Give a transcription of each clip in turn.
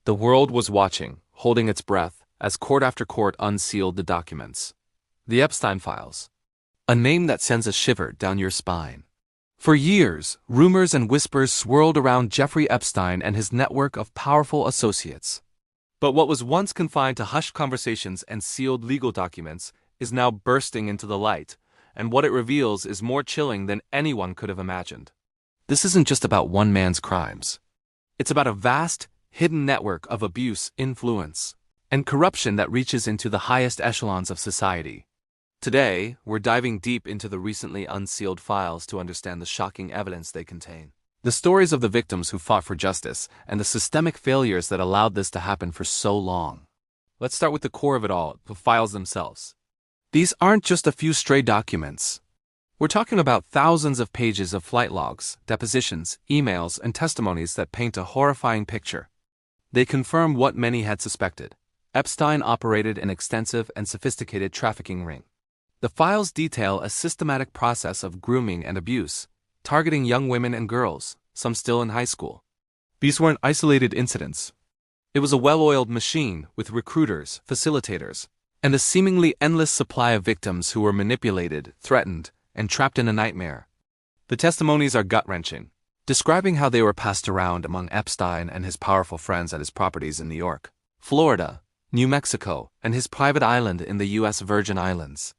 The world was watching, holding its breath, as court after court unsealed the documents. The Epstein files. A name that sends a shiver down your spine. For years, rumors and whispers swirled around Jeffrey Epstein and his network of powerful associates. But what was once confined to hushed conversations and sealed legal documents is now bursting into the light, and what it reveals is more chilling than anyone could have imagined. This isn't just about one man's crimes. It's about a vast, hidden network of abuse, influence, and corruption that reaches into the highest echelons of society. Today, we're diving deep into the recently unsealed files to understand the shocking evidence they contain. The stories of the victims who fought for justice and the systemic failures that allowed this to happen for so long. Let's start with the core of it all, the files themselves. These aren't just a few stray documents. We're talking about thousands of pages of flight logs, depositions, emails, and testimonies that paint a horrifying picture. They confirm what many had suspected. Epstein operated an extensive and sophisticated trafficking ring. The files detail a systematic process of grooming and abuse, targeting young women and girls, some still in high school. These weren't isolated incidents. It was a well-oiled machine with recruiters, facilitators, and a seemingly endless supply of victims who were manipulated, threatened, and trapped in a nightmare. The testimonies are gut-wrenching, describing how they were passed around among Epstein and his powerful friends at his properties in New York, Florida, New Mexico, and his private island in the U.S. Virgin Islands.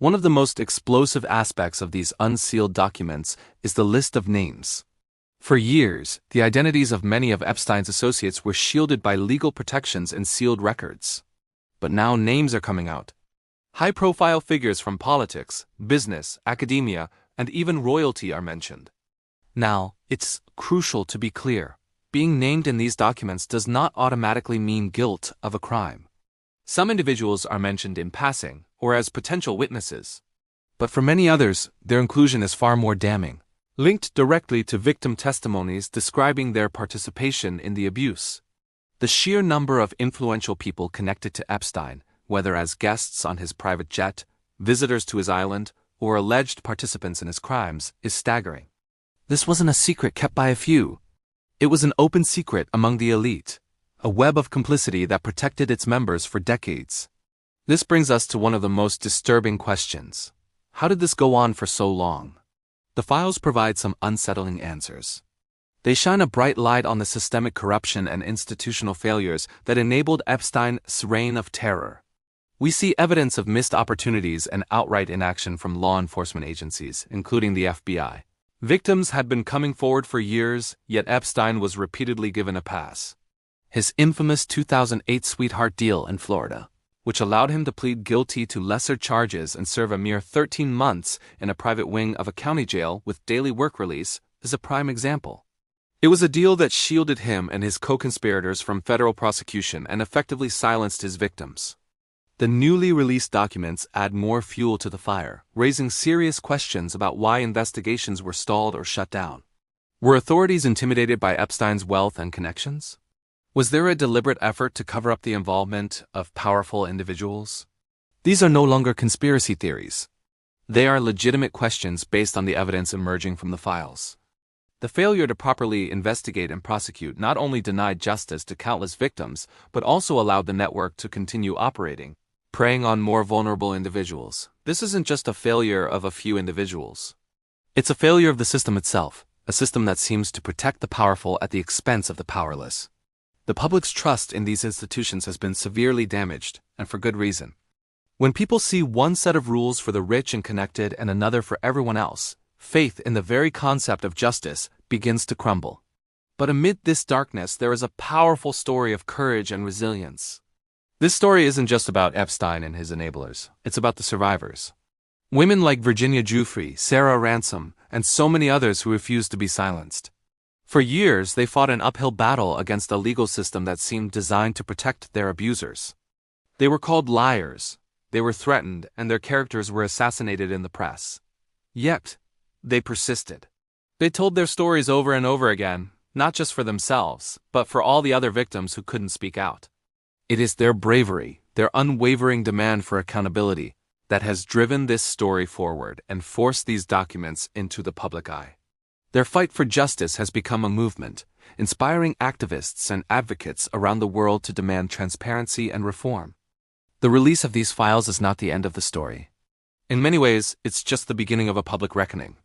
One of the most explosive aspects of these unsealed documents is the list of names. For years, the identities of many of Epstein's associates were shielded by legal protections and sealed records. But now names are coming out. High-profile figures from politics, business, academia, and even royalty are mentioned. Now, it's crucial to be clear. Being named in these documents does not automatically mean guilt of a crime. Some individuals are mentioned in passing or as potential witnesses. But for many others, their inclusion is far more damning, linked directly to victim testimonies describing their participation in the abuse. The sheer number of influential people connected to Epstein, whether as guests on his private jet, visitors to his island, or alleged participants in his crimes, is staggering. This wasn't a secret kept by a few. It was an open secret among the elite, a web of complicity that protected its members for decades. This brings us to one of the most disturbing questions. How did this go on for so long? The files provide some unsettling answers. They shine a bright light on the systemic corruption and institutional failures that enabled Epstein's reign of terror. We see evidence of missed opportunities and outright inaction from law enforcement agencies, including the FBI. Victims had been coming forward for years, yet Epstein was repeatedly given a pass. His infamous 2008 sweetheart deal in Florida, which allowed him to plead guilty to lesser charges and serve a mere 13 months in a private wing of a county jail with daily work release, is a prime example. It was a deal that shielded him and his co-conspirators from federal prosecution and effectively silenced his victims. The newly released documents add more fuel to the fire, raising serious questions about why investigations were stalled or shut down. Were authorities intimidated by Epstein's wealth and connections? Was there a deliberate effort to cover up the involvement of powerful individuals? These are no longer conspiracy theories. They are legitimate questions based on the evidence emerging from the files. The failure to properly investigate and prosecute not only denied justice to countless victims, but also allowed the network to continue operating, preying on more vulnerable individuals. This isn't just a failure of a few individuals. It's a failure of the system itself, a system that seems to protect the powerful at the expense of the powerless. The public's trust in these institutions has been severely damaged, and for good reason. When people see one set of rules for the rich and connected and another for everyone else, faith in the very concept of justice begins to crumble. But amid this darkness, there is a powerful story of courage and resilience. This story isn't just about Epstein and his enablers. It's about the survivors. Women like Virginia Giuffre, Sarah Ransom, and so many others who refused to be silenced. For years, they fought an uphill battle against a legal system that seemed designed to protect their abusers. They were called liars, they were threatened, and their characters were assassinated in the press. Yet, they persisted. They told their stories over and over again, not just for themselves, but for all the other victims who couldn't speak out. It is their bravery, their unwavering demand for accountability, that has driven this story forward and forced these documents into the public eye. Their fight for justice has become a movement, inspiring activists and advocates around the world to demand transparency and reform. The release of these files is not the end of the story. In many ways, it's just the beginning of a public reckoning.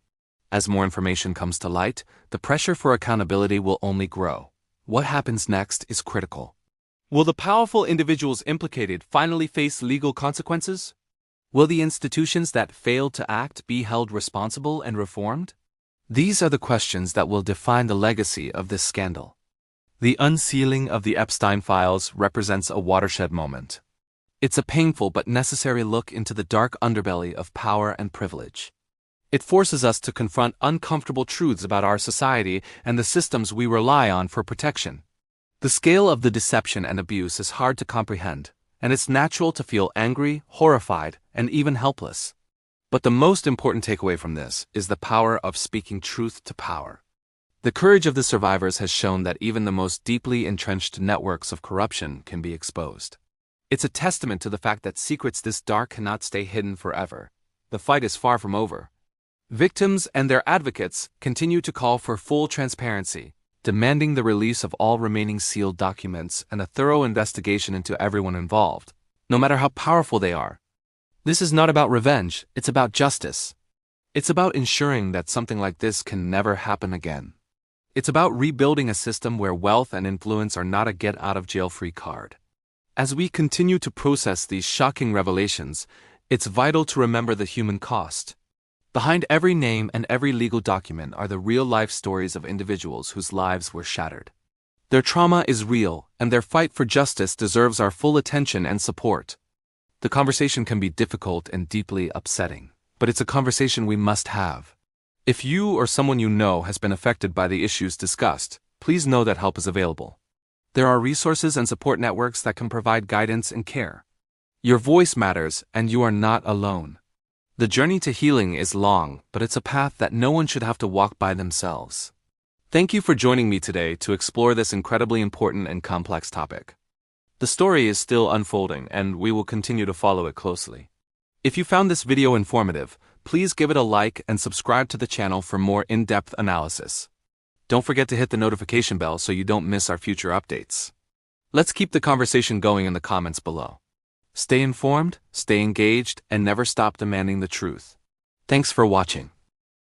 As more information comes to light, the pressure for accountability will only grow. What happens next is critical. Will the powerful individuals implicated finally face legal consequences? Will the institutions that failed to act be held responsible and reformed? These are the questions that will define the legacy of this scandal. The unsealing of the Epstein files represents a watershed moment. It's a painful but necessary look into the dark underbelly of power and privilege. It forces us to confront uncomfortable truths about our society and the systems we rely on for protection. The scale of the deception and abuse is hard to comprehend, and it's natural to feel angry, horrified, and even helpless. But the most important takeaway from this is the power of speaking truth to power. The courage of the survivors has shown that even the most deeply entrenched networks of corruption can be exposed. It's a testament to the fact that secrets this dark cannot stay hidden forever. The fight is far from over. Victims and their advocates continue to call for full transparency, demanding the release of all remaining sealed documents and a thorough investigation into everyone involved, no matter how powerful they are. This is not about revenge, it's about justice. It's about ensuring that something like this can never happen again. It's about rebuilding a system where wealth and influence are not a get-out-of-jail-free card. As we continue to process these shocking revelations, it's vital to remember the human cost. Behind every name and every legal document are the real-life stories of individuals whose lives were shattered. Their trauma is real, and their fight for justice deserves our full attention and support. The conversation can be difficult and deeply upsetting, but it's a conversation we must have. If you or someone you know has been affected by the issues discussed, please know that help is available. There are resources and support networks that can provide guidance and care. Your voice matters, and you are not alone. The journey to healing is long, but it's a path that no one should have to walk by themselves. Thank you for joining me today to explore this incredibly important and complex topic. The story is still unfolding, and we will continue to follow it closely. If you found this video informative, please give it a like and subscribe to the channel for more in-depth analysis. Don't forget to hit the notification bell so you don't miss our future updates. Let's keep the conversation going in the comments below. Stay informed, stay engaged, and never stop demanding the truth. Thanks for watching.